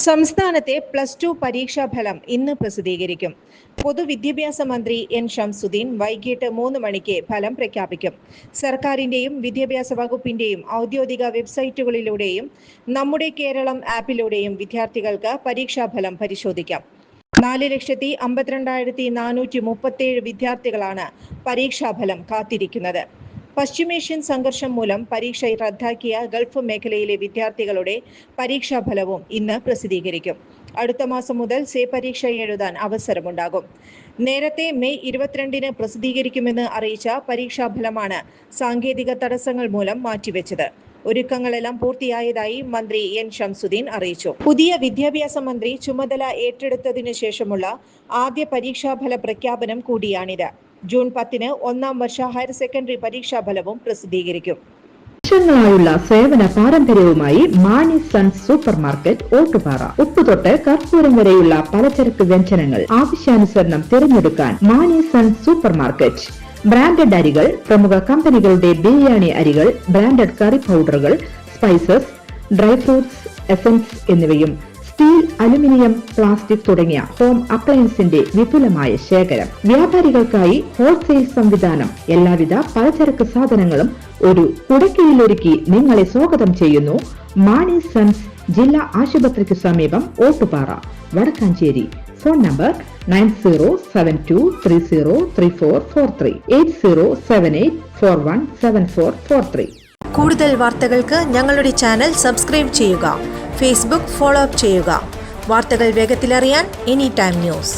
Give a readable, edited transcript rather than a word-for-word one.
സംസ്ഥാനത്തെ +2 പരീക്ഷാഫലം ഇന്ന് പ്രസിദ്ധീകരിക്കും. പൊതുവിദ്യാഭ്യാസ മന്ത്രി എൻ ഷംസുദ്ദീൻ വൈകിട്ട് 3 മണിക്ക് ഫലം പ്രഖ്യാപിക്കും. സർക്കാരിന്റെയും വിദ്യാഭ്യാസ വകുപ്പിന്റെയും ഔദ്യോഗിക വെബ്സൈറ്റുകളിലൂടെയും നമ്മുടെ കേരളം ആപ്പിലൂടെയും വിദ്യാർത്ഥികൾക്ക് പരീക്ഷാഫലം പരിശോധിക്കാം. 4,52,437 വിദ്യാർത്ഥികളാണ് പരീക്ഷാഫലം കാത്തിരിക്കുന്നത്. പശ്ചിമേഷ്യൻ സംഘർഷം മൂലം പരീക്ഷ റദ്ദാക്കിയ ഗൾഫ് മേഖലയിലെ വിദ്യാർത്ഥികളുടെ പരീക്ഷാഫലവും ഇന്ന് പ്രസിദ്ധീകരിക്കും. അടുത്ത മാസം മുതൽ പരീക്ഷ എഴുതാൻ അവസരമുണ്ടാകും. നേരത്തെ മെയ് 22-ന് പ്രസിദ്ധീകരിക്കുമെന്ന് അറിയിച്ച പരീക്ഷാഫലമാണ് സാങ്കേതിക തടസ്സങ്ങൾ മൂലം മാറ്റിവെച്ചത്. ഒരുക്കങ്ങളെല്ലാം പൂർത്തിയായതായി മന്ത്രി എൻ ഷംസുദ്ദീൻ അറിയിച്ചു. പുതിയ വിദ്യാഭ്യാസ മന്ത്രി ചുമതല ഏറ്റെടുത്തതിനു ശേഷമുള്ള ആദ്യ പരീക്ഷാഫല പ്രഖ്യാപനം കൂടിയാണിത്. ജൂൺ 10-ന് 1-ാം വർഷ ഹയർ സെക്കൻഡറി പരീക്ഷാഫലവും പ്രസിദ്ധീകരിക്കും. വർഷങ്ങളായുള്ള സേവന പാരമ്പര്യവുമായി Mani sons super market Ottupara. ഉപ്പ് തൊട്ട് കർപ്പൂരം വരെയുള്ള പലചരക്ക് വ്യഞ്ജനങ്ങൾ ആവശ്യാനുസരണം തിരഞ്ഞെടുക്കാൻ Mani sons super market. Branded അരികൾ, പ്രമുഖ കമ്പനികളുടെ ബിരിയാണി അരികൾ, ബ്രാൻഡഡ് കറി പൗഡറുകൾ, സ്പൈസസ്, ഡ്രൈ ഫ്രൂട്ട്സ്, എസൻസ് എന്നിവയും സ്റ്റീൽ, അലുമിനിയം, പ്ലാസ്റ്റിക് തുടങ്ങിയ ഹോം അപ്ലയൻസിന്റെ വിപുലമായ ശേഖരം. വ്യാപാരികൾക്കായി ഹോൾസെയിൽ സംവിധാനം. എല്ലാവിധ പലചരക്ക് സാധനങ്ങളും ഒരു കുടക്കീഴിലൊരുക്കി നിങ്ങളെ സ്വാഗതം ചെയ്യുന്നു. മാണി സൺസ് ജില്ലാ ആശുപത്രിക്ക് സമീപം ഓട്ടുപാറ, വടക്കാഞ്ചേരി. Phone number 9072303443 8078417443. കൂടുതൽ വാർത്തകൾക്ക് ഞങ്ങളുടെ ചാനൽ സബ്സ്ക്രൈബ് ചെയ്യുക. ഫേസ്ബുക്ക് ഫോളോ അപ്പ് ചെയ്യുക. വാർത്തകൾ വേഗത്തിലറിയാൻ എനി ടൈം ന്യൂസ്.